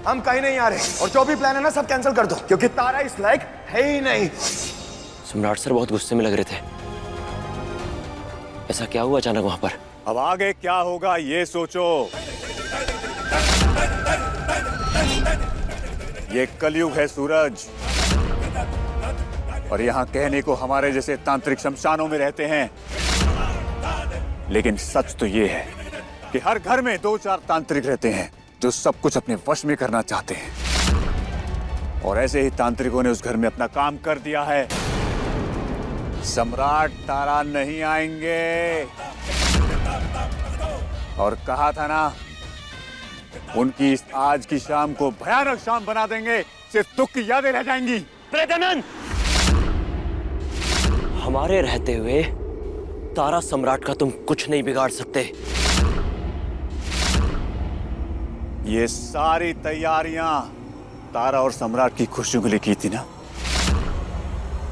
हम कहीं नहीं आ रहे और जो भी प्लान है ना सब कैंसिल कर दो, क्योंकि तारा इस लायक है ही नहीं। सम्राट सर बहुत गुस्से में लग रहे थे। ऐसा क्या हुआ अचानक वहां पर? अब आगे क्या होगा ये सोचो। ये कलयुग है सूरज, और यहाँ कहने को हमारे जैसे तांत्रिक शमशानों में रहते हैं, लेकिन सच तो ये है कि हर घर में 2-4 तांत्रिक रहते हैं जो सब कुछ अपने वश में करना चाहते हैं। और ऐसे ही तांत्रिकों ने उस घर में अपना काम कर दिया है। सम्राट तारा नहीं आएंगे, और कहा था ना, उनकी इस आज की शाम को भयानक शाम बना देंगे, सिर्फ दुख की यादें रह जाएंगी। प्रेतानंद, हमारे रहते हुए तारा सम्राट का तुम कुछ नहीं बिगाड़ सकते। ये सारी तैयारियां तारा और सम्राट की खुशियों के लिए की थी ना,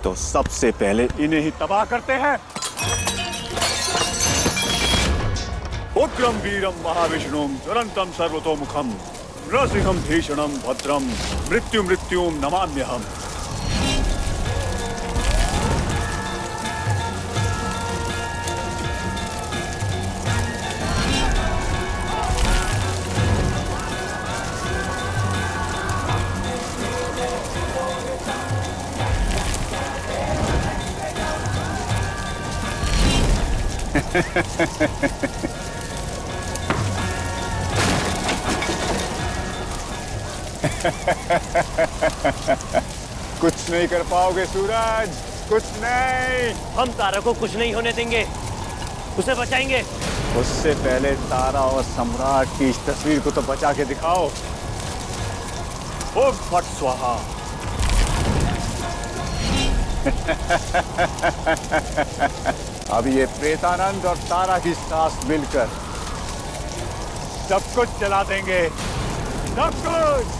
तो सबसे पहले इन्हें ही तबाह करते हैं। उग्रम वीरम महाविष्णुम ज्वलंतम सर्वतोमुखम नृसिंहम भीषणम भद्रम मृत्युम नमाम्यहम्। कुछ नहीं कर पाओगे सूरज, कुछ नहीं। हम तारा को कुछ नहीं होने देंगे, उसे बचाएंगे। उससे पहले तारा और सम्राट की इस तस्वीर को तो बचा के दिखाओ। ओम फट स्वाहा। अब ये प्रेतानंद और तारा की सांस मिलकर सब कुछ जला देंगे, सब कुछ।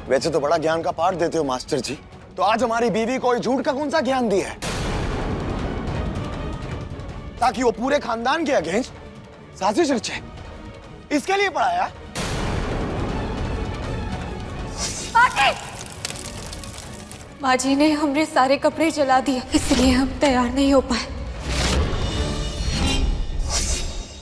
वैसे तो बड़ा ज्ञान का पाठ देते हो मास्टर जी, तो आज हमारी बीवी को झूठ का कौन सा ज्ञान दिया है ताकि वो पूरे खानदान के अगेंस्ट साजिश रचे? इसके लिए पढ़ाया? माँ जी ने हमने सारे कपड़े जला दिए, इसलिए हम तैयार नहीं हो पाए।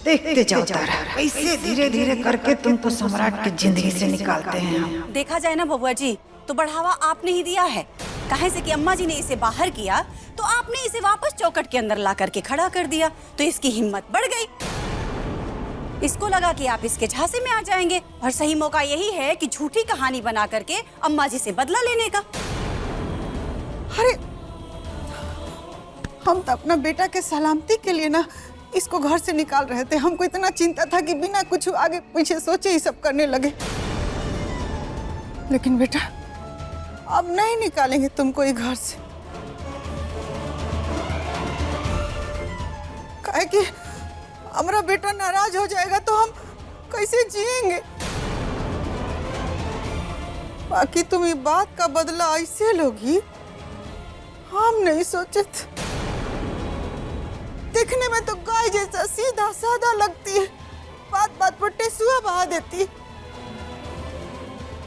देखते जाओ तारा, ऐसे धीरे धीरे करके तुमको सम्राट की जिंदगी से निकालते हैं हम। देखा जाए ना बबुआ जी, तो बढ़ावा आपने ही दिया है। काहे से कि अम्मा जी ने इसे बाहर किया, तो आपने इसे वापस चौकट के अंदर ला करके खड़ा कर दिया, तो इसकी हिम्मत बढ़ गई। इसको लगा कि आप इसके झांसे में आ जाएंगे, और सही मौका यही है कि झूठी कहानी बना करके अम्मा जी से बदला लेने का। अरे हम तो अपना बेटा के सलामती के लिए ना इसको घर से निकाल रहे थे। हमको इतना चिंता था कि बिना कुछ आगे पीछे सोचे ही सब करने लगे। लेकिन बेटा, अब नहीं निकालेंगे तुमको ये घर से, काहे कि हमारा बेटा नाराज हो जाएगा तो हम कैसे जिएंगे। बाकी तुम ये बात का बदला ऐसे लोगी, हम नहीं सोचे थे। देखने में तो गाय जैसा सीधा साधा लगती है, बात बात पर टेसुआ बहा देती है।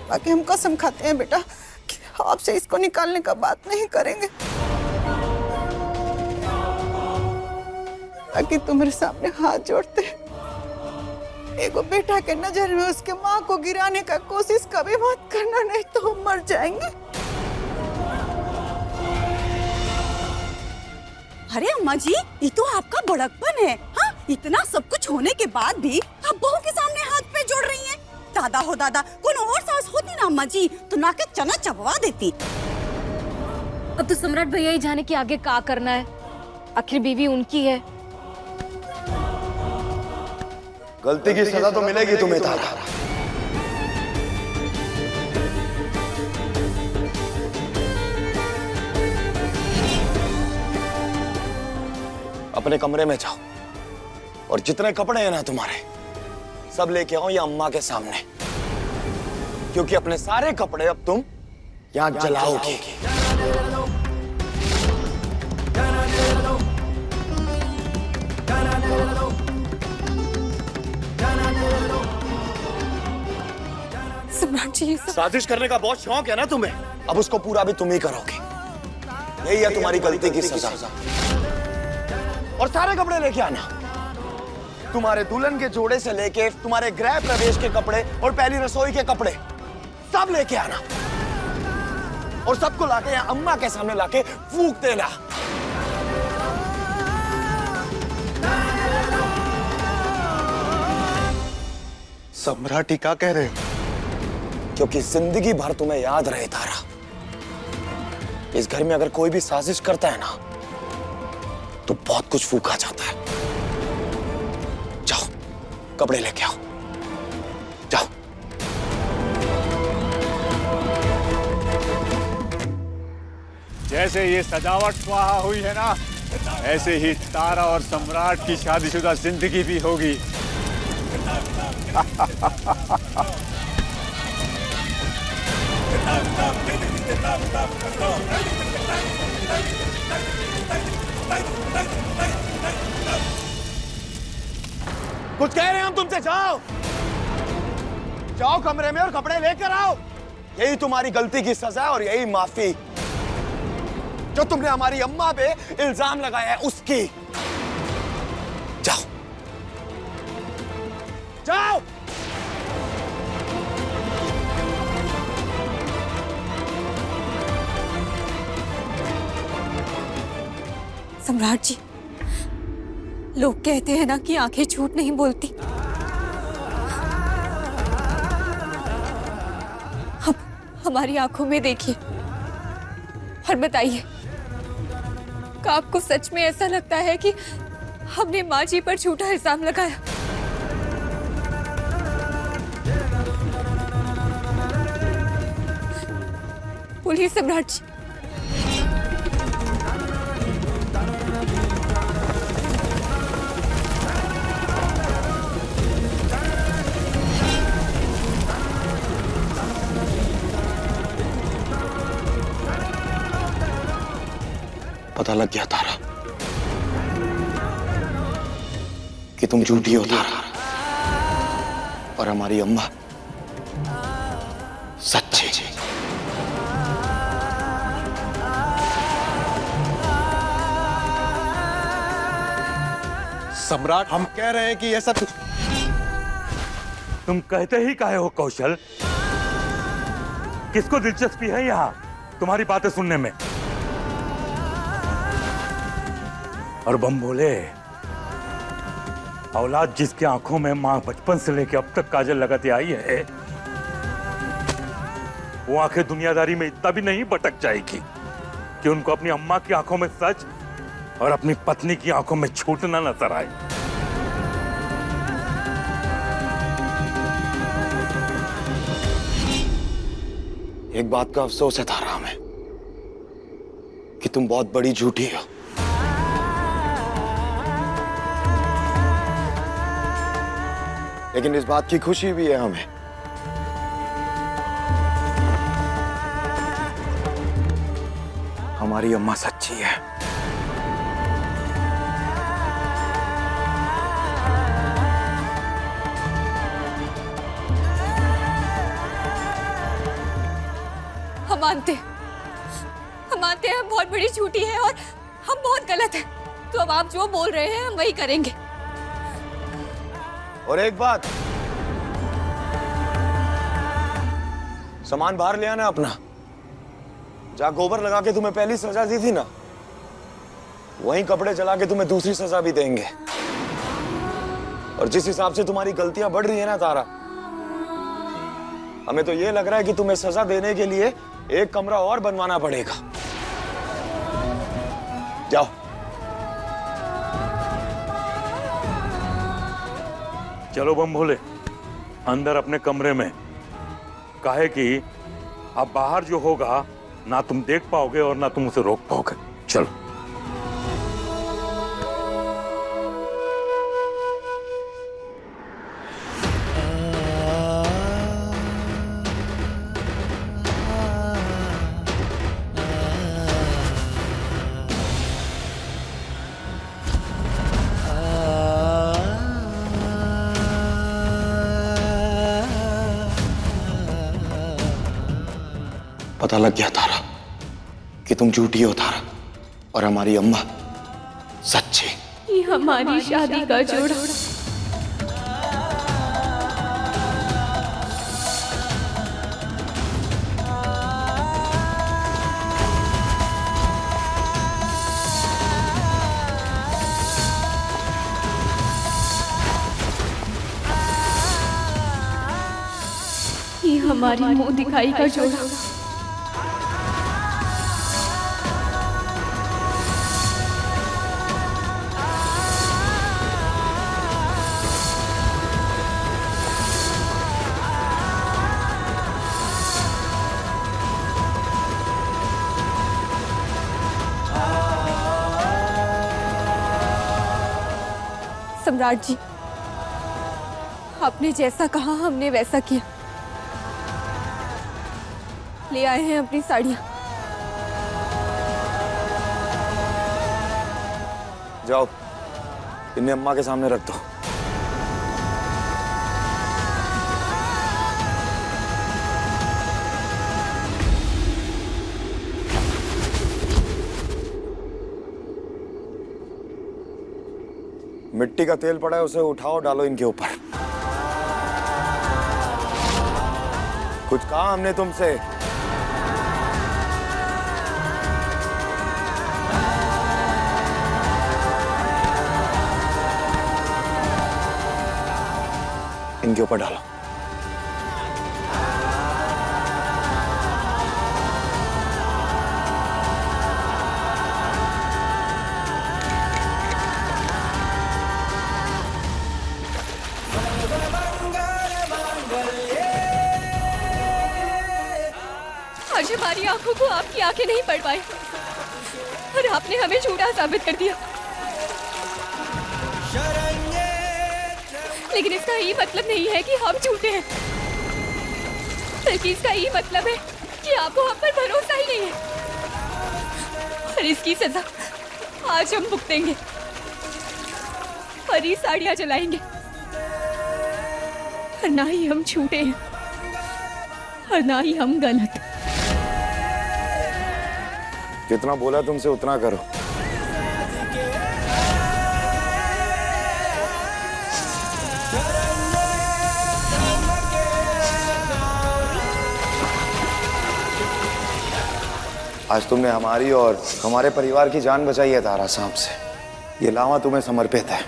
बाकी हम कसम खाते हैं बेटा कि आपसे इसको निकालने का बात नहीं करेंगे। बाकी तुम्हारे सामने हाथ जोड़ते हैं, एगो बेटा के नजर में उसके माँ को गिराने का कोशिश कभी मत करना, नहीं तो हम मर जाएंगे। अरे अम्मा जी, ये तो आपका बड़कपन है। हाँ, इतना सब कुछ होने के बाद भी आप बहू के सामने हाथ पे जोड़ रही हैं। दादा हो दादा, कोई और सास होती ना अम्मा जी, तो नाके चना चबवा देती। अब तो सम्राट भैया ही जाने कि आगे क्या करना है, आखिर बीवी उनकी है। गलती की सजा तो मिलेगी तुम्हें तारा। अपने कमरे में जाओ और जितने कपड़े हैं ना तुम्हारे सब लेके आओ ये अम्मा के सामने, क्योंकि अपने सारे कपड़े अब तुम यहाँ जलाओगी। सम्राट जी ये सब साजिश करने का बहुत शौक है ना तुम्हें, अब उसको पूरा भी तुम ही करोगे। यही है तुम्हारी गलती की सजा। और सारे कपड़े लेके आना, तुम्हारे दुल्हन के जोड़े से लेके तुम्हारे गृह प्रवेश के कपड़े और पहली रसोई के कपड़े सब लेके आना, और सबको लाके यहाँ अम्मा के सामने लाके फूंक देना। सम्राट ही क्या कह रहे हो? क्योंकि जिंदगी भर तुम्हें याद रहे तारा, इस घर में अगर कोई भी साजिश करता है ना तो बहुत कुछ फूका जाता है। जाओ कपड़े लेके आओ, जाओ। जैसे ये सजावट स्वाहा हुई है ना, ऐसे ही तारा और सम्राट की शादीशुदा जिंदगी भी होगी। कुछ कह रहे हैं हम तुमसे, जाओ जाओ कमरे में और कपड़े लेकर आओ। यही तुम्हारी गलती की सजा और यही माफी जो तुमने हमारी अम्मा पे इल्जाम लगाया है उसकी। जाओ जाओ। सम्राट जी, लोग कहते हैं ना कि आंखें झूठ नहीं बोलती। अब हमारी आंखों में देखिए और बताइए, क्या आपको सच में ऐसा लगता है कि हमने माँ जी पर झूठा इल्जाम लगाया? बोलिए सम्राट जी। पता लग गया तारा कि तुम झूठी हो तारा, और हमारी अम्मा सच्ची। सम्राट, हम कह रहे हैं कि ये सब तुम कहते ही काहे हो कौशल? किसको दिलचस्पी है यहाँ तुम्हारी बातें सुनने में? और बम बोले, औलाद जिसकी आंखों में मां बचपन से लेकर अब तक काजल लगाती आई है, वो आंखें दुनियादारी में इतना भी नहीं भटक जाएगी कि उनको अपनी अम्मा की आंखों में सच और अपनी पत्नी की आंखों में झूठ ना नजर आए। एक बात का अफसोस है तारा हमें कि तुम बहुत बड़ी झूठी हो। लेकिन इस बात की खुशी भी है हमें हमारी अम्मा सच्ची है। हम मानते हैं हम बहुत बड़ी झूठी है और हम बहुत गलत हैं। तो अब आप जो बोल रहे हैं हम वही करेंगे। और एक बात, सामान बाहर ले आना अपना। जहां गोबर लगा के तुम्हें पहली सजा दी थी ना, वहीं कपड़े जला के तुम्हें दूसरी सजा भी देंगे। और जिस हिसाब से तुम्हारी गलतियां बढ़ रही है ना तारा, हमें तो ये लग रहा है कि तुम्हें सजा देने के लिए एक कमरा और बनवाना पड़ेगा। जाओ। चलो बम भोले, अंदर अपने कमरे में। काहे कि अब बाहर जो होगा ना तुम देख पाओगे और ना तुम उसे रोक पाओगे। चलो। पता लग गया तारा कि तुम झूठी हो तारा, और हमारी अम्मा सच्ची। ये हमारी शादी का जोड़ा। ये हमारी मुंह दिखाई का जोड़ा। सम्राट जी, आपने जैसा कहा हमने वैसा किया। ले आए हैं अपनी साड़ियां। जाओ, इन्हें अम्मा के सामने रख दो। मिट्टी का तेल पड़ा है, उसे उठाओ, डालो इनके ऊपर। कुछ कहा हमने तुमसे? इनके ऊपर डालो। आज हमारी आंखों को आपकी आंखें नहीं पढ़ पाई और आपने हमें झूठा साबित कर दिया। लेकिन इसका ये मतलब नहीं है कि हम झूठे हैं, बल्कि इसका ये मतलब है कि आपको हम पर भरोसा ही नहीं है। और इसकी सजा आज हम भुगतेंगे और ये साड़ियां जलाएंगे। और ना ही हम झूठे हैं और ना ही हम गलत। जितना बोला तुमसे उतना करो। आज तुमने हमारी और हमारे परिवार की जान बचाई है तारा सांप से। ये लावा तुम्हें समर्पित है।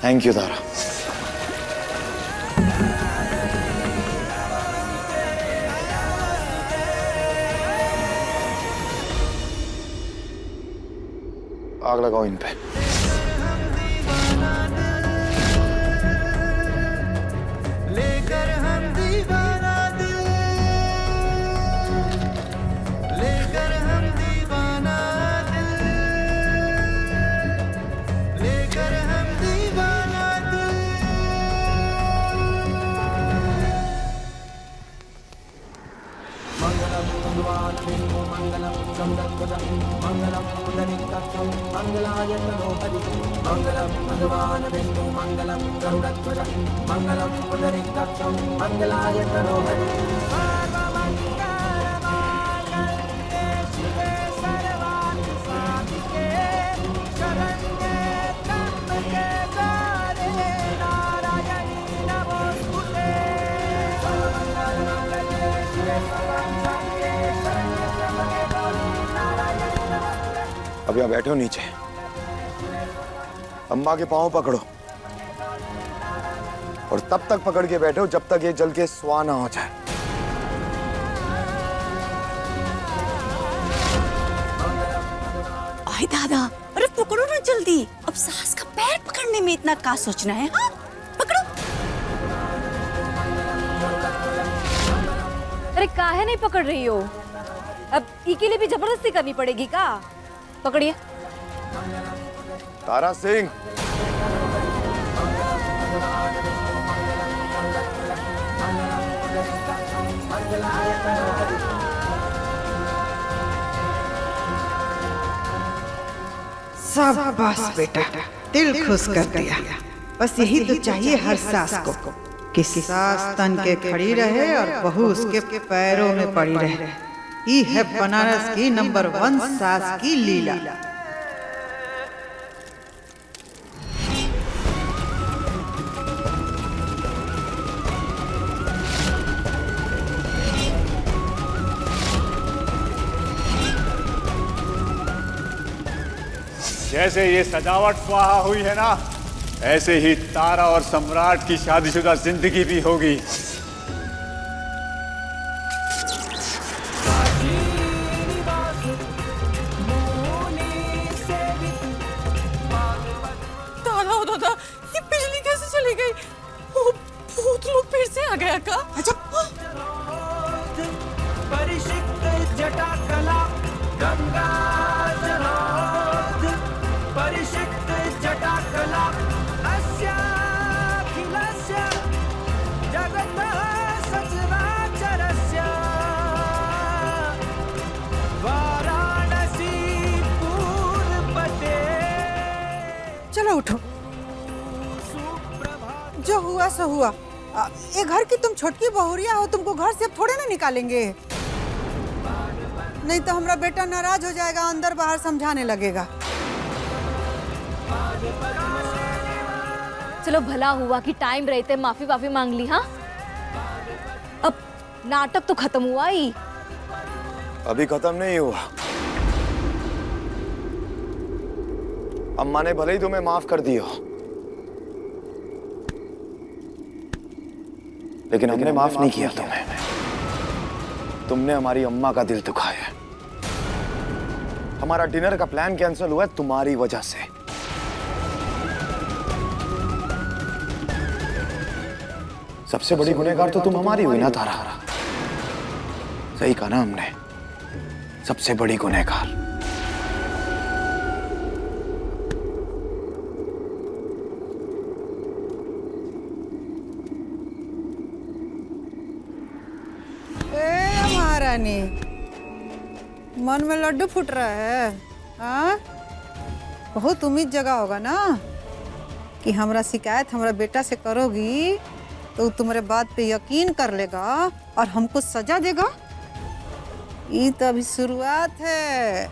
थैंक यू तारा। आग लगाओ इन पे। लेकर हम दीवाना दिल, लेकर हम दीवाना दिल, लेकर हम दीवाना दिल। मंगलम भगवान विष्णु मंगलम संदत्तम मंगलम पुंडरीकाक्षं मंगलाय तनो हरि। मंगलम भगवान विष्णु मंगलम गरुड़ध्वजं मंगलम पुंडरीकाक्षं मंगलाय तनो हरि। अब यहाँ बैठे हो नीचे, अम्मा के पांव पकड़ो और तब तक पकड़ के बैठो जब तक ये जल के स्वाह ना हो जाए। आए दादा, अरे पकड़ो ना जल्दी। अब सास का पैर पकड़ने में इतना क्या सोचना है? हाँ, पकड़ो। अरे काहे नहीं पकड़ रही हो? अब ई के लिए भी जबरदस्ती करनी पड़ेगी का? पकड़िए। तारा सिंह, शाबाश बेटा, दिल खुश कर दिया। बस यही तो चाहिए हर सास को। कि सास तन के खड़ी रहे और बहू उसके पैरों में पड़ी रहे। ये है बनारस की नंबर 1 सास की लीला। जैसे ये सजावट स्वाहा हुई है ना, ऐसे ही तारा और सम्राट की शादीशुदा जिंदगी भी होगी। दादा हो दादा, ये बिजली कैसे चली गई? वो भूत लोग फिर से आ गया का? अच्छा परिषिक्त जटा कला गंगा जलोद, परिषिक्त जटा कला अस्याखिलस्य जगतः सचराचरस्य वाराणसी पूर्वपते। चलो उठो, जो हुआ सो हुआ। ये घर की तुम छोटकी बहुरिया हो, तुमको घर से अब थोड़े ना निकालेंगे। नहीं तो हमारा बेटा नाराज हो जाएगा, अंदर बाहर समझाने लगेगा। चलो भला हुआ कि टाइम रहते माफी वाफी मांग ली। हाँ, अब नाटक तो खत्म हुआ ही। अभी खत्म नहीं हुआ। अम्मा ने भले ही तुम्हें माफ कर दिया, लेकिन हमने माफ नहीं किया तुम्हें। तुमने हमारी अम्मा का दिल दुखाया। हमारा डिनर का प्लान कैंसिल हुआ है तुम्हारी वजह से। सबसे बड़ी गुनहगार तो तुम हमारी हुई ना तारा। सही कहा ना हमने, सबसे बड़ी गुनहगार। महारानी, मन में लड्डू फूट रहा है। हाँ, बहुत उम्मीद जगा होगा ना कि हमरा शिकायत हमरा बेटा से करोगी तो तुम्हारे बात पे यकीन कर लेगा और हमको सजा देगा। ये तो अभी शुरुआत है।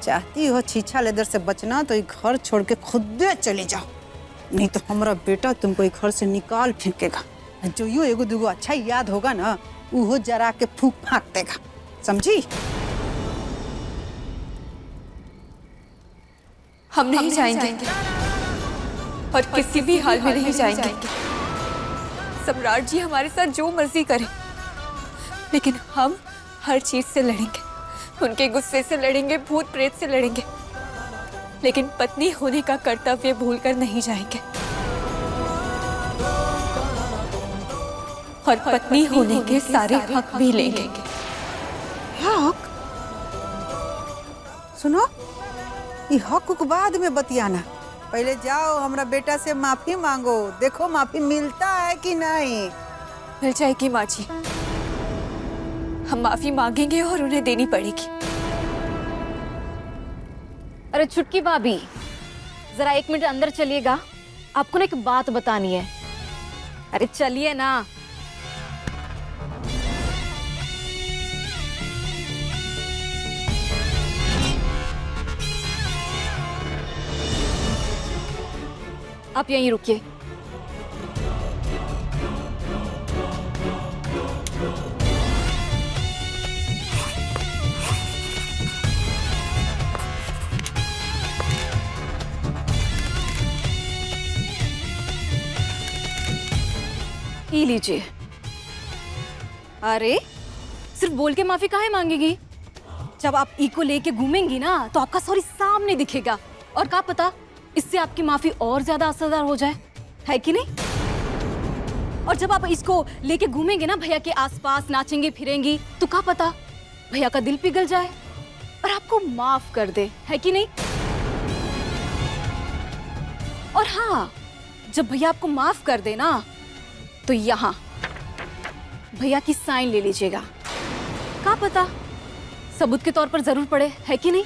चाहती हो छीछा लेदर से बचना तो ये घर छोड़ के खुद चले जाओ, नहीं तो हमारा बेटा तुमको ये घर से निकाल फेंकेगा। जो यू एगो दुगो अच्छा याद होगा ना, वो जरा के फूंक फाँक देगा, समझी? हम नहीं जाएंगे और किसी भी हाल में नहीं जाएंगे। सम्राट जी हमारे साथ जो मर्जी करें, लेकिन हम हर चीज से लड़ेंगे। उनके गुस्से से लड़ेंगे, भूत प्रेत से लड़ेंगे, लेकिन पत्नी होने का कर्तव्य भूलकर नहीं जाएंगे। और पत्नी होने के सारे हक भी लेंगे। हक? सुनो, ये हक को बाद में बतियाना। पहले जाओ हमरा बेटा से माफी मांगो, देखो माफी मिलता है कि नहीं। मिल जाएगी माँ जी, हम माफी मांगेंगे और उन्हें देनी पड़ेगी। अरे छुटकी भाभी, जरा 1 मिनट अंदर चलिएगा, आपको ना एक बात बतानी है। अरे चलिए ना। आप यहीं रुकिए। ये लीजिए। अरे सिर्फ बोल के माफी काहे मांगेगी? जब आप ई को लेके घूमेंगी ना तो आपका सॉरी सामने दिखेगा, और क्या पता इससे आपकी माफी और ज्यादा असरदार हो जाए, है कि नहीं? और जब आप इसको लेके घूमेंगे ना भैया के आसपास, नाचेंगे फिरेंगी, तो क्या पता भैया का दिल पिघल जाए और आपको माफ कर दे, है कि नहीं? और हाँ, जब भैया आपको माफ कर दे ना तो यहाँ भैया की साइन ले लीजिएगा, क्या पता सबूत के तौर पर जरूर पड़े, है कि नहीं?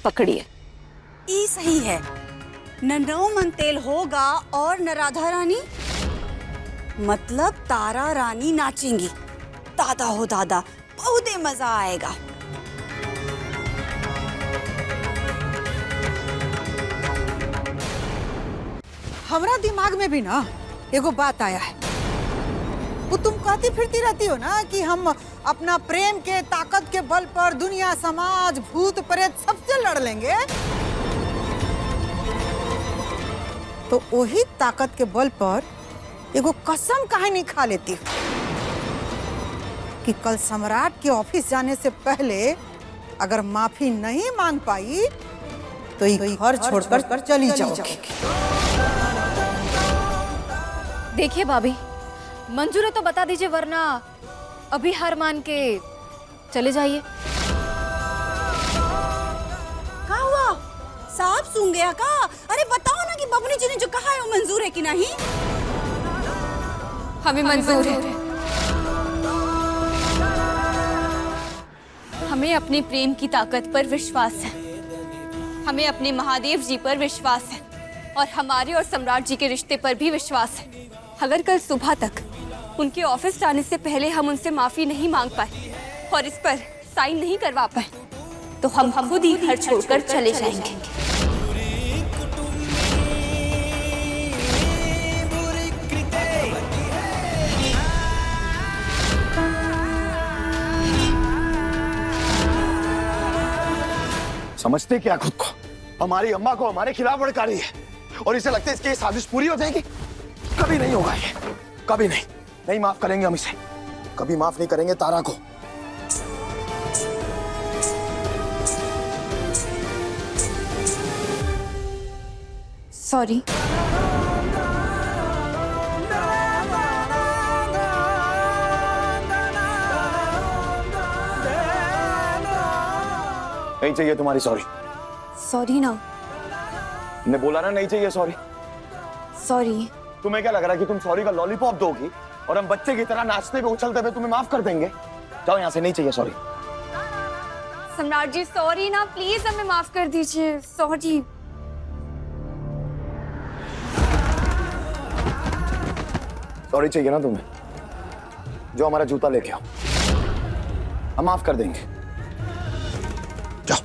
पकड़िए। ई सही है, न नौ मन तेल होगा और न राधा रानी, मतलब तारा रानी नाचेंगी। दादा हो दादा, बहुत ही मजा आएगा। हमरा दिमाग में भी ना एगो बात आया है। वो तुम कहती फिरती रहती हो ना कि हम अपना प्रेम के ताकत के बल पर दुनिया, समाज, भूत प्रेत सबसे लड़ लेंगे। तो वही ताकत के बल पर एगो कसम काहे नहीं खा लेती कि कल सम्राट के ऑफिस जाने से पहले अगर माफी नहीं मांग पाई तो ये घर छोड़कर चली जाओगी। देखिए भाभी, मंजूर है तो बता दीजिए, वरना अभी हार मान के चले जाइए। क्या हुआ? सांप सूंघ गया का? अरे बताओ ना कि बबनी जी ने जो कहा है वो मंजूर है कि नहीं? हमें मंजूर है। हमें अपने प्रेम की ताकत पर विश्वास है, हमें अपने महादेव जी पर विश्वास है, और हमारे और सम्राट जी के रिश्ते पर भी विश्वास है। अगर कल सुबह तक उनके ऑफिस जाने से पहले हम उनसे माफी नहीं मांग पाए और इस पर साइन नहीं करवा पाए तो हम खुद ही घर छोड़कर चले जाएंगे। समझते क्या खुद को? हमारी अम्मा को हमारे खिलाफ भड़का रही है और इसे लगता है इसकी साजिश पूरी हो जाएगी। कभी नहीं होगा ये, कभी नहीं। नहीं माफ करेंगे हम इसे, कभी माफ नहीं करेंगे तारा को। सॉरी। नहीं चाहिए तुम्हारी सॉरी। सॉरी ना। ने बोला ना नहीं चाहिए सॉरी। सॉरी। तुम्हें क्या लग रहा है कि तुम सॉरी का लॉलीपॉप दोगी और हम बच्चे की तरह नाचते हुए उछलते हुए तुम्हें माफ कर देंगे? जाओ यहाँ से, नहीं चाहिए सॉरी। सम्राट जी सॉरी ना, प्लीज हमें माफ कर दीजिए। सॉरी। सॉरी चाहिए ना तुम्हें? जो हमारा जूता लेके आओ, हम माफ कर देंगे। जाओ।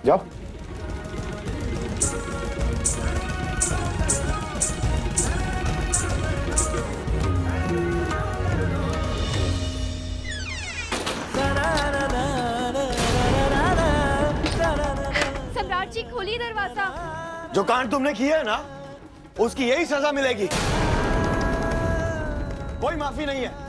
जाओ। सम्राट जी खोलिए दरवाजा। जो कांड तुमने किए है ना, उसकी यही सजा मिलेगी। कोई माफी नहीं है।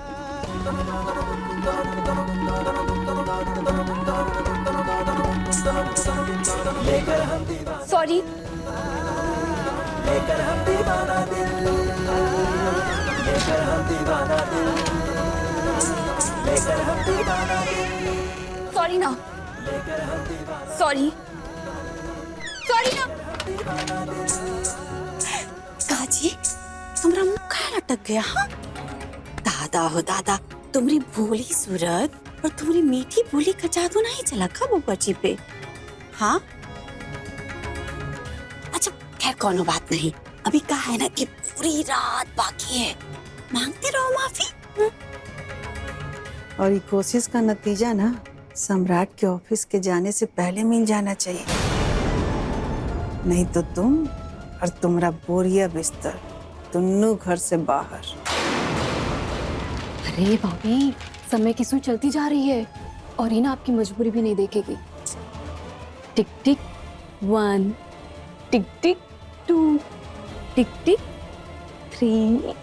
सॉरी। सॉरी ना। सॉरी। सॉरी ना। काजी, तुम्हारा मुंह कहाँ लटक गया? हाँ, दादा हो दादा, तुम्हारी भोली सूरत और तुम्हारी मीठी बोली का जादू नहीं चला का बुआ जी पे? हाँ, अच्छा खैर कोनो बात नहीं। अभी कहा है ना कि पूरी रात बाकी है, मांगते रहो माफी। और ये कोशिश का नतीजा ना सम्राट के ऑफिस के जाने से पहले मिल जाना चाहिए, नहीं तो तुम और तुम्हारा बोरिया बिस्तर दोनों घर से बाहर। अरे भाभी, समय की सुई चलती जा रही है और ये ना आपकी मजबूरी भी नहीं देखेगी। टिक टिक 1, टिक टिक 2, टिक टिक 3।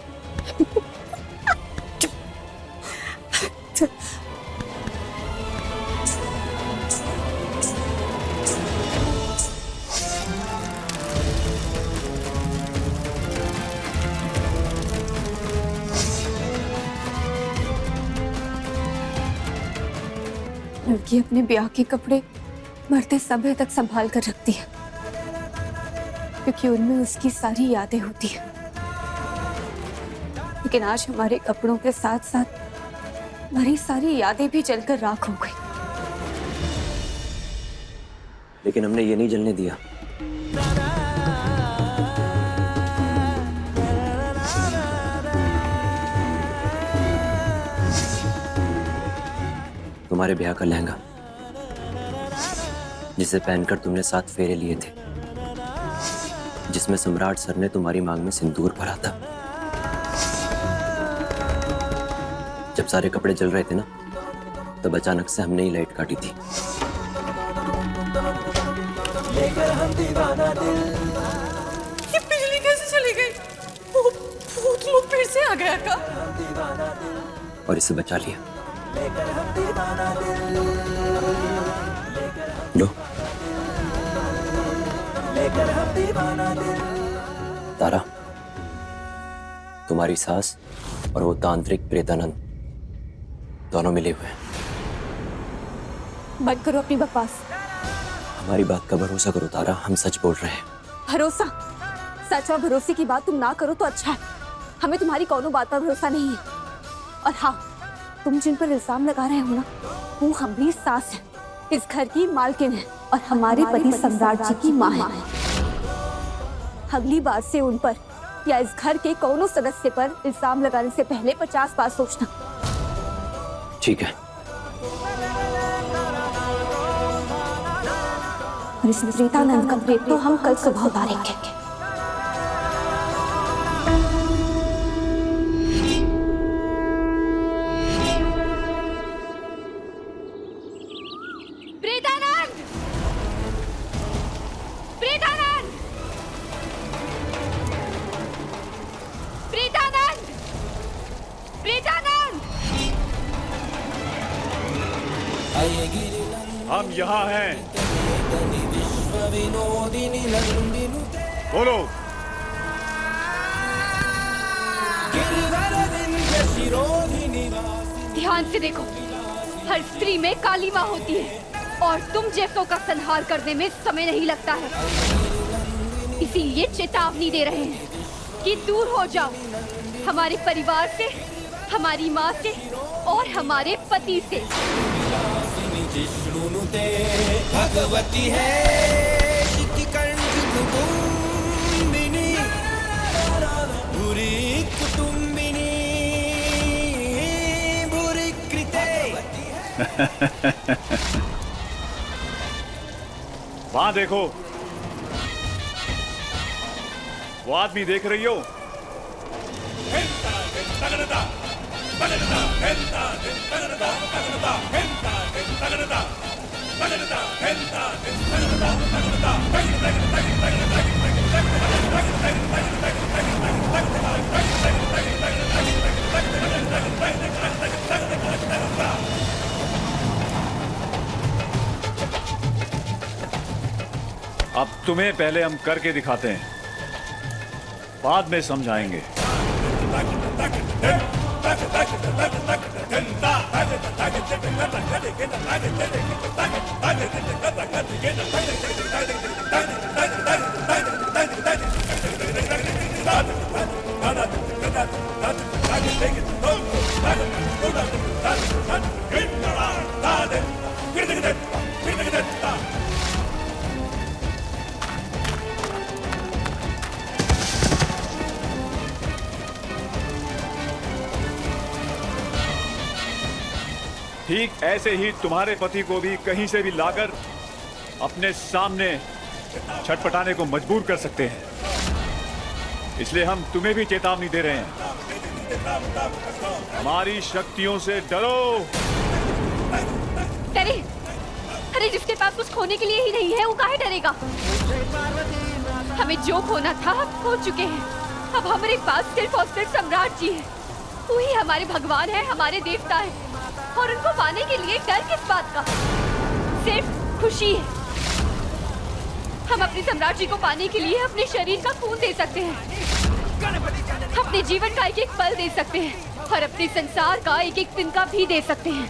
लड़की अपने ब्याह के कपड़े मरते समय तक संभाल कर रखती है क्योंकि उनमें उसकी सारी यादें होती हैं। लेकिन आज हमारे कपड़ों के साथ साथ हमारी सारी यादें भी जलकर राख हो गई। लेकिन हमने ये नहीं जलने दिया। तुम्हारे ब्याह का लहंगा, जिसे पहनकर तुमने 7 फेरे लिए थे, जिसमें सम्राट सर ने तुम्हारी मांग में सिंदूर भरा था। जब सारे कपड़े जल रहे थे ना, तब अचानक से हमने ही लाइट काटी थी। ये बिजली कैसे चली गई? भूत लोग फिर से आ गया का? और इसे बचा लिया। लो। तारा, तुम्हारी सास और वो तांत्रिक प्रेतानंद दोनों मिले हुए हैं। बंद करो अपनी बकवास। हमारी बात का भरोसा करो तारा, हम सच बोल रहे हैं। भरोसा? सच और भरोसे की बात तुम ना करो तो अच्छा है। हमें तुम्हारी कोनो बात पर भरोसा नहीं है। और हाँ, तुम जिन पर इल्जाम लगा रहे हो ना, वो हमारी सास है, इस घर की मालकिन है और हमारे पति सम्राट जी की माँ है। अगली बार से उन पर या इस घर के कोनो सदस्य पर इल्जाम लगाने से पहले 50 बार सोचना। ठीक है। और इस प्रेतानंद का प्रेत तो हम कल सुबह उतारेंगे। हम यहाँ हैं। बोलो। ध्यान से देखो, हर स्त्री में काली माँ होती है और तुम जैसों का संहार करने में समय नहीं लगता है। इसीलिए चेतावनी दे रहे हैं कि दूर हो जाओ हमारे परिवार से, हमारी माँ से और हमारे पति से। भगवती है बुरी कुटुंबिनी बुरी कृते। वहां देखो, वो आदमी देख रही हो? अब तुम्हें पहले हम करके दिखाते हैं, बाद में समझाएंगे। ठीक ऐसे ही तुम्हारे पति को भी कहीं से भी लाकर अपने सामने छटपटाने को मजबूर कर सकते हैं। इसलिए हम तुम्हें भी चेतावनी दे रहे हैं, हमारी शक्तियों से डरो। डरे? अरे जिसके पास कुछ खोने के लिए ही नहीं है, वो काहे डरेगा? हमें जो खोना था हम खो चुके हैं। अब हमारे पास सिर्फ और सिर्फ सम्राट जी है। वही हमारे भगवान है, हमारे देवता है। और उनको पाने के लिए डर किस बात का? सिर्फ खुशी है। हम अपने सम्राट जी को पाने के लिए अपने शरीर का खून दे सकते हैं, अपने जीवन का एक एक पल दे सकते हैं और अपने संसार का एक एक दिन का भी दे सकते हैं।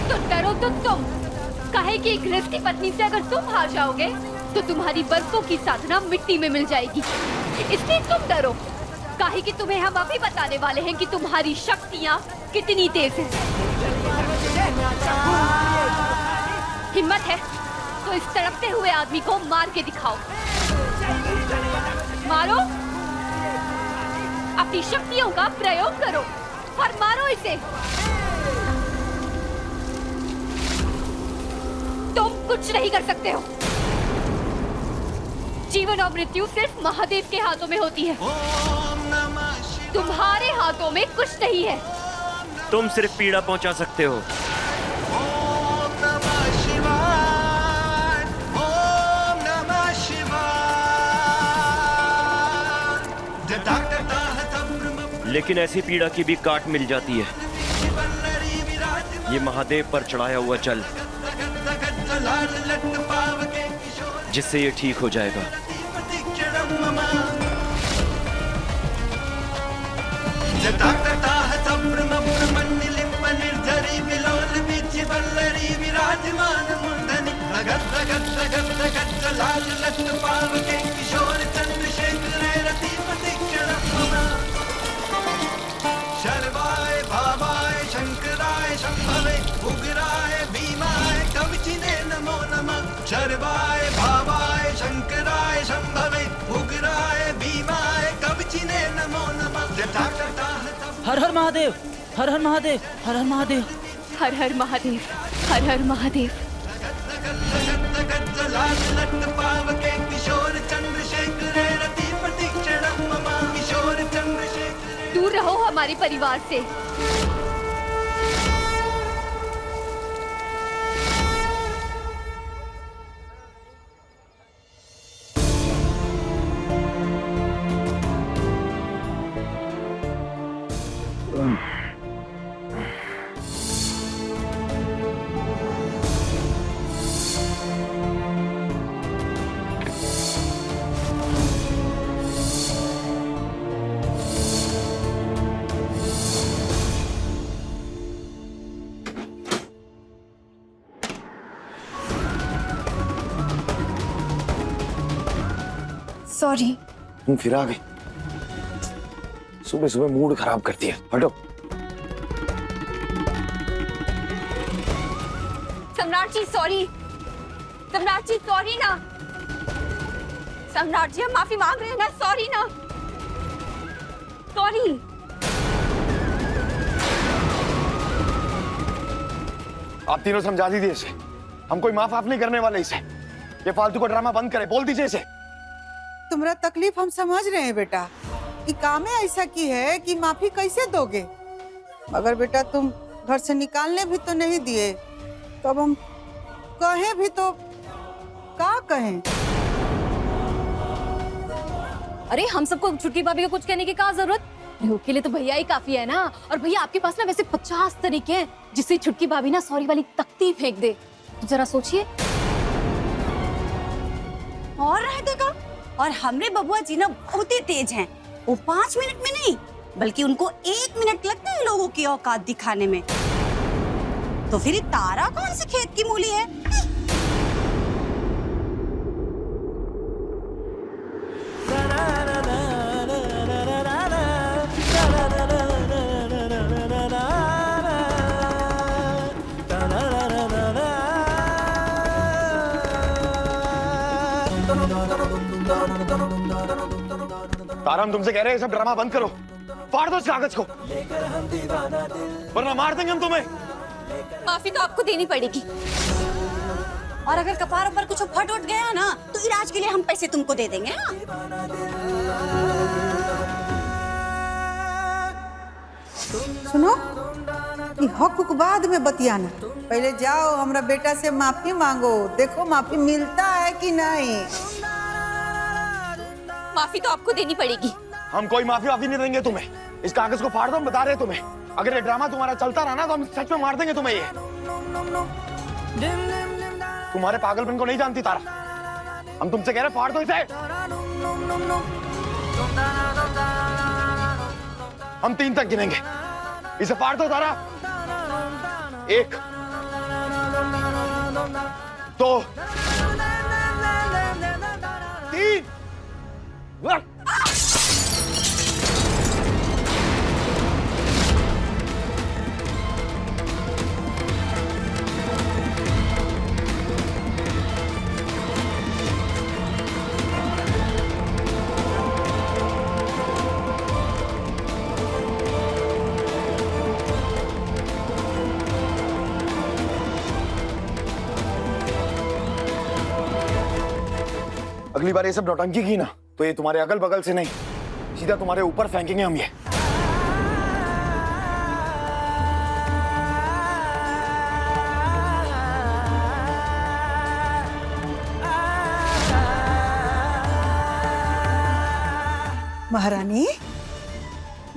तो डरो तो तुम, काहे कि एक गृहस्थ की पत्नी से अगर तुम हार जाओगे तो तुम्हारी बरसों की साधना मिट्टी में मिल जाएगी। इसलिए तुम डरो, काहे कि तुम्हें हम अभी बताने वाले हैं कि तुम्हारी शक्तियाँ कितनी तेज हैं। हिम्मत है तो इस तड़पते हुए आदमी को मार के दिखाओ। मारो, अपनी शक्तियों का प्रयोग करो और मारो इसे। तुम कुछ नहीं कर सकते हो। जीवन और मृत्यु सिर्फ महादेव के हाथों में होती है। तुम्हारे हाथों में कुछ नहीं है। तुम सिर्फ पीड़ा पहुंचा सकते हो। लेकिन ऐसी पीड़ा की भी काट मिल जाती है। ये महादेव पर चढ़ाया हुआ जल, जिससे ये ठीक हो जाएगा। शर्वाय भावाय शंकराय शंभवे उग्राय भीमाय कवचिने नमो नमः। शर्वाय भावाय शंकराय शंभवे उग्राय भीमाय कवचिने नमो नमः। हर हर महादेव, हर हर महादेव, हर हर महादेव, हर हर महादेव, हर हर महादेव। पावके किशोर चंद्रशेखर रति प्रतीक्षणं मम। किशोर चंद्रशेखर दूर रहो हमारे परिवार से। सॉरी। तुम फिर आ गई। सुबह सुबह मूड खराब करती है। हटो। सम्राट जी सॉरी। सम्राट जी सॉरी ना। सम्राट जी हम माफी मांग रहे हैं ना। सॉरी ना। सॉरी। आप तीनों समझा दीजिए इसे। हम कोई माफ नहीं करने वाले इसे। ये फालतू का ड्रामा बंद करे। बोल दीजिए इसे। तुम्हारा तकलीफ हम समझ रहे हैं बेटा, कि काम ऐसा की है कि माफी कैसे दोगे। मगर बेटा तुम घर से निकालने भी तो नहीं दिए, तो अब हम कहें भी तो क्या कहें। अरे हम सबको छुटकी भाभी को कुछ कहने की क्या जरूरत। योग के लिए तो भैया ही काफी है ना। और भैया आपके पास ना वैसे 50 तरीके हैं जिससे छुटकी भाभी ना सॉरी वाली तख्ती फेंक दे। तो जरा सोचिए। और रह देगा। और हमरे बबुआ जी ना बहुत ही तेज हैं। वो 5 मिनट में नहीं बल्कि उनको 1 मिनट लगता है लोगों की औकात दिखाने में। तो फिर तारा कौन सी खेत की मूली है। तारा हम तुमसे कह रहे हैं सब ड्रामा बंद करो। फाड़ दो इस कागज को, वरना मार देंगे हम तुम्हें। माफी तो आपको देनी पड़ेगी। और अगर कपारों पर कुछ फट उठ गया ना तो इलाज के लिए हम पैसे तुमको दे देंगे। हाँ? सुनो, ये हक बाद में बतियाना। पहले जाओ हमरा बेटा से माफी मांगो। देखो माफी मिलता है कि नहीं। माफी तो आपको देनी पड़ेगी। हम कोई माफी नहीं देंगे तुम्हें। इस कागज को फाड़ दो। हम बता रहे तुम्हें, अगर ये ड्रामा तुम्हारा चलता रहा ना तो हम सच में मार देंगे तुम्हें। ये तुम्हारे पागलपन को नहीं जानती तारा। हम तुमसे कह रहे फाड़ दो इसे। हम 3 तक गिनेंगे। इसे फाड़ दो तारा। 1 2 3। अगली बार ये सब नौटंकी की ना तो ये तुम्हारे अगल बगल से नहीं सीधा तुम्हारे ऊपर फेंकेंगे हम ये। महारानी,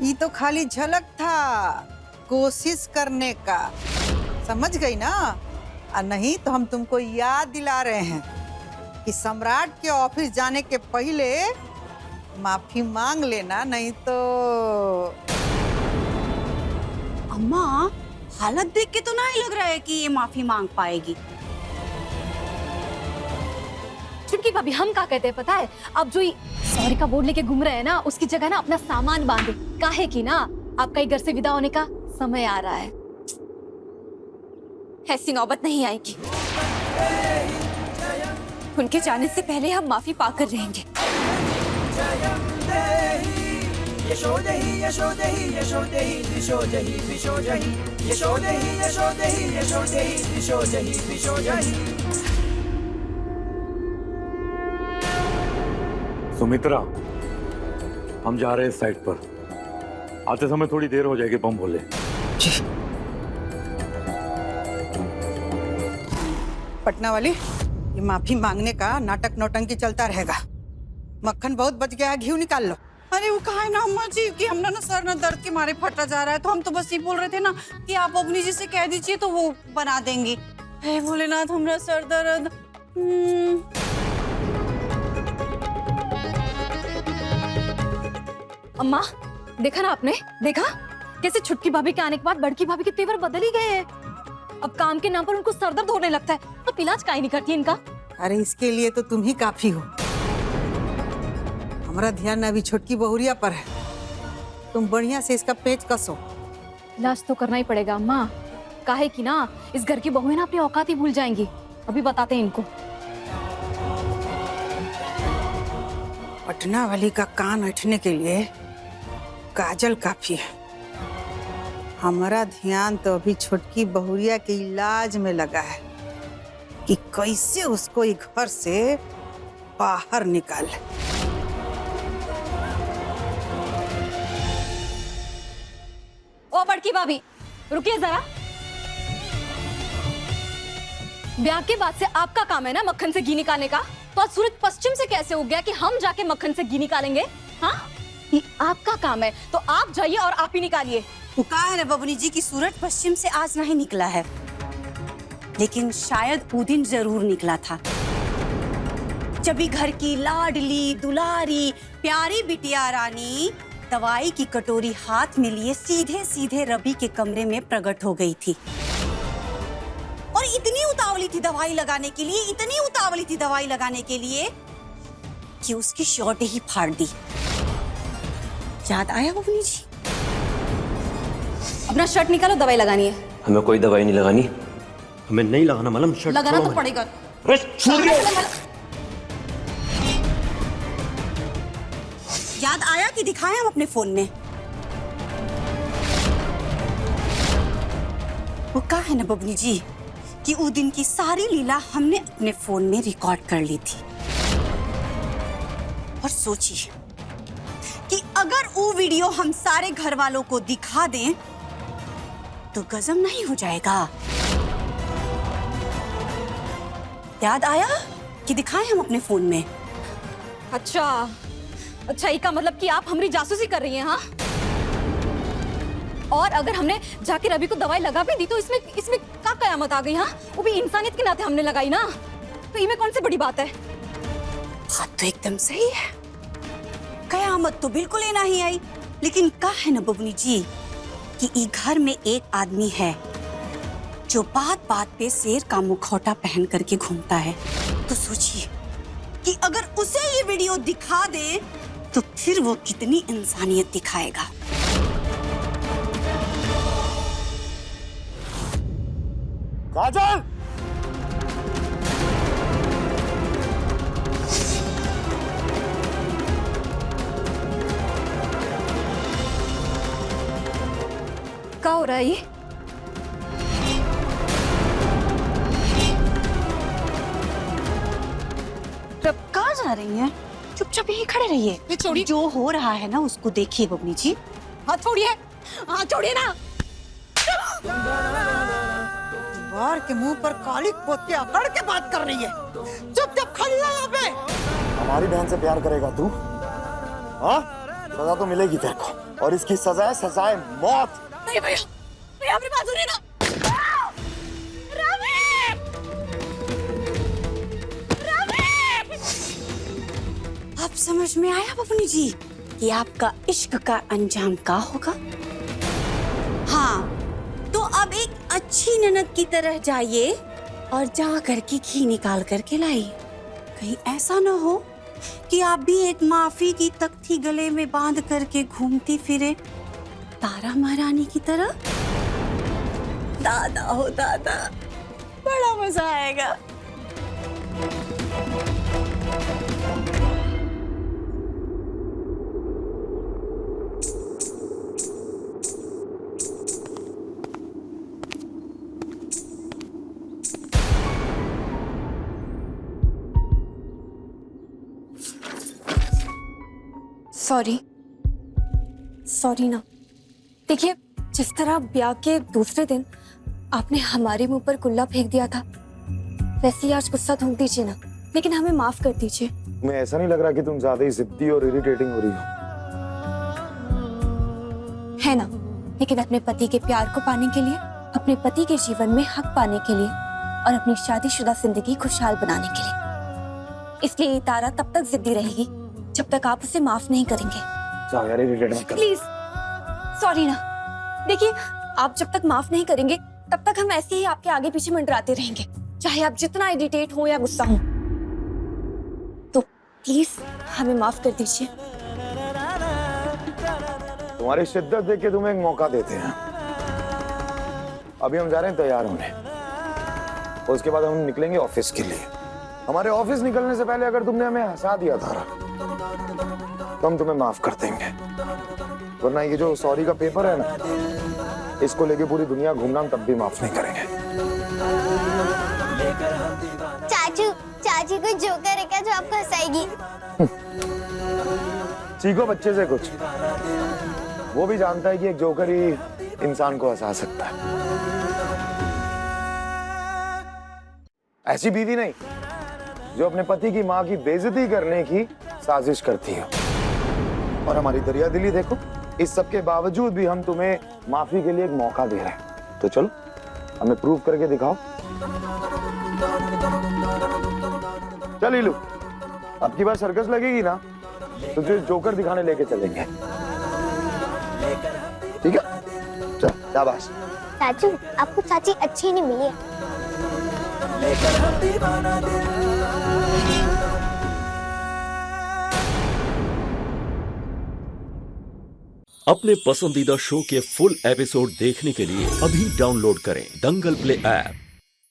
ये तो खाली झलक था कोशिश करने का, समझ गई ना? और नहीं तो हम तुमको याद दिला रहे हैं कि सम्राट के ऑफिस जाने के पहले माफी मांग लेना, नहीं तो। अम्मा, हालत देख के तो नहीं लग रहा है कि ये माफी मांग पाएगी। चुटकी भाभी, हम क्या कहते हैं पता है? अब जो सॉरी का बोर्ड लेके घूम रहे हैं ना, उसकी जगह ना अपना सामान बांधे। काहे कि ना आपका ही घर से विदा होने का समय आ रहा है। ऐसी नौबत नहीं आएगी। उनके जाने से पहले हम माफी पाकर रहेंगे। सुमित्रा, हम जा रहे हैं साइड पर। आते समय थोड़ी देर हो जाएगी बम भोले। पटना वाली, ये माफी मांगने का नाटक नौटंकी चलता रहेगा। मक्खन बहुत बच गया है, घी निकाल लो। अरे वो कहा है ना अम्मा जी कि हम ना सर ना दर्द के मारे फटा जा रहा है, तो हम तो बस ये बोल रहे थे ना कि आप अपनी जी से कह दीजिए तो वो बना देंगी। हे भोलेनाथ, हमारा सर दर्द। अम्मा, देखा ना आपने? देखा कैसे छुटकी भाभी के आने के बाद बड़की भाभी के तेवर बदल ही गए हैं। अब काम के नाम पर उनको सरदर्द होने लगता है, तो इलाज काहे नहीं करती इनका? अरे इसके लिए तो तुम ही काफी हो। हमारा ध्यान अभी छोटकी बहुरिया पर है। तुम बढ़िया से इसका पेच कसो। इलाज तो करना ही पड़ेगा अम्मा, काहे कि ना इस घर की बहुएं ना अपनी औकात ही भूल जाएंगी। अभी बताते हैं इनको। पटना वाली का कान ऐठने के लिए काजल काफी है। हमारा ध्यान तो अभी छोटकी बहुरिया के इलाज में लगा है कि कैसे उसको ये घर से बाहर निकाले। ओ बड़की भाभी, रुकिए जरा। ब्याह के बाद से आपका काम है ना मक्खन से घी निकालने का, तो आज सूरज पश्चिम से कैसे उग गया कि हम जाके मक्खन से घी निकालेंगे? हाँ, ये आपका काम है, तो आप जाइए और आप ही निकालिए। वो कहा है ना बबनी जी कि सूरज पश्चिम से आज नहीं निकला है, लेकिन शायद वो दिन जरूर निकला था जब भी घर की लाडली दुलारी प्यारी बिटिया रानी दवाई की कटोरी हाथ में लिए सीधे सीधे रवि के कमरे में प्रकट हो गई थी। और इतनी उतावली थी दवाई लगाने के लिए, इतनी उतावली थी दवाई लगाने के लिए कि उसकी शर्ट ही फाड़ दी। याद आया बबनी जी? अपना शर्ट निकालो, दवाई लगानी है। हमें कोई दवाई नहीं लगानी। हमें नहीं लगाना मलम, शर्ट लगाना तो पड़ेगा। याद आया कि दिखाएं हम अपने फोन में? वो कहा है ना बबनी जी कि उस दिन की सारी लीला हमने अपने फोन में रिकॉर्ड कर ली थी। और सोचिए कि अगर वो वीडियो हम सारे घर वालों को दिखा दें तो गजब नहीं हो जाएगा? याद आया कि दिखाएं हम अपने फोन में? अच्छा अच्छा, इसका मतलब कि आप हमारी जासूसी कर रही हैं? हाँ, और अगर हमने जाके रवि को दवाई लगा भी दी तो इसमें इसमें क्या कयामत आ गई? हाँ, वो भी इंसानियत के नाते हमने लगाई ना, तो इनमें कौन सी बड़ी बात है? बात तो एकदम सही है, कयामत तो बिल्कुल ही नहीं आई। लेकिन कहा है ना बबनी जी कि इस घर में एक आदमी है जो बात बात पे शेर का मुखौटा पहन करके घूमता है। तो सोचिए कि अगर उसे ये वीडियो दिखा दे तो फिर वो कितनी इंसानियत दिखाएगा। काजल, क्या हो रहा है ये? कहाँ जा रही हैं? चुपचाप यहीं खड़े रहिए। छोड़िए, जो हो रहा है ना उसको देखिए बबनी जी। हाथ छोड़िए, हाथ छोड़िए ना। दीवार के मुंह पर काली पोत के अकड़ के बात कर रही है। चुपचाप खड़ी है यहाँ पे। हमारी बहन से प्यार करेगा तू? हाँ, सजा तो मिलेगी तेरे को, और इसकी सजा है मौत। नहीं भैया, भैया अपनी बात सुनिए ना। अब समझ में आया बबनी जी कि आपका इश्क का अंजाम क्या होगा? हाँ, तो अब एक अच्छी ननद की तरह जाइए और जा करके घी निकाल करके लाइए। कहीं ऐसा ना हो कि आप भी एक माफी की तख्ती गले में बांध करके घूमती फिरे तारा महारानी की तरह। दादा हो दादा, बड़ा मजा आएगा। सॉरी ना। देखिए, जिस तरह ब्याह के दूसरे दिन आपने हमारे मुंह पर कुल्ला फेंक दिया था, वैसे ही आज गुस्सा थूक दीजिए ना, लेकिन हमें माफ कर दीजिए। तुम्हें ऐसा नहीं लग रहा कि तुम ज्यादा ही जिद्दी और इरिटेटिंग हो रही हो? है ना, लेकिन अपने पति के प्यार को पाने के लिए, अपने पति के जीवन में हक पाने के लिए और अपनी शादीशुदा जिंदगी खुशहाल बनाने के लिए। इसलिए तारा तब तक जिद्दी रहेगी जब तक आप उसे माफ नहीं करेंगे। जाओ यार, इरिटेट मत करो। प्लीज, सॉरी ना। देखिए, आप जब तक माफ नहीं करेंगे तब तक हम ऐसे ही आपके आगे पीछे मंडराते रहेंगे, चाहे आप जितना इरिटेट हो या गुस्सा हो। तो प्लीज हमें माफ कर दीजिए। तुम्हारी शिद्दत देख के तुम्हें एक मौका देते हैं। अभी हम जा रहे हैं तैयार होने, उसके बाद हम निकलेंगे ऑफिस के लिए। हमारे ऑफिस निकलने से पहले अगर तुमने हमें हंसा दिया था तो हम तुम्हें माफ कर देंगे, वरना ये जो सॉरी का पेपर है ना, इसको लेके पूरी दुनिया घूमना हम तब भी माफ नहीं करेंगे। चाची कोई जोकर है क्या जो आपको हंसाएगी? सीखो बच्चे से कुछ, वो भी जानता है कि एक जोकर ही इंसान को हंसा सकता है। ऐसी बीवी नहीं जो अपने पति की माँ की बेइज्जती करने की साजिश करती हो। और हमारी दरिया दिली देखो, इस सब के बावजूद भी हम तुम्हें माफी के लिए एक मौका दे रहे हैं। तो चलो, हमें प्रूव करके दिखाओ। चल इलू, अब की बार सर्कस लगेगी ना तो तुझे जोकर दिखाने लेके चलेंगे, ठीक है? चल, शाबाश। चाचू, आपको चाची अच्छी नहीं मिली है। अपने पसंदीदा शो के फुल एपिसोड देखने के लिए अभी डाउनलोड करें दंगल प्ले ऐप।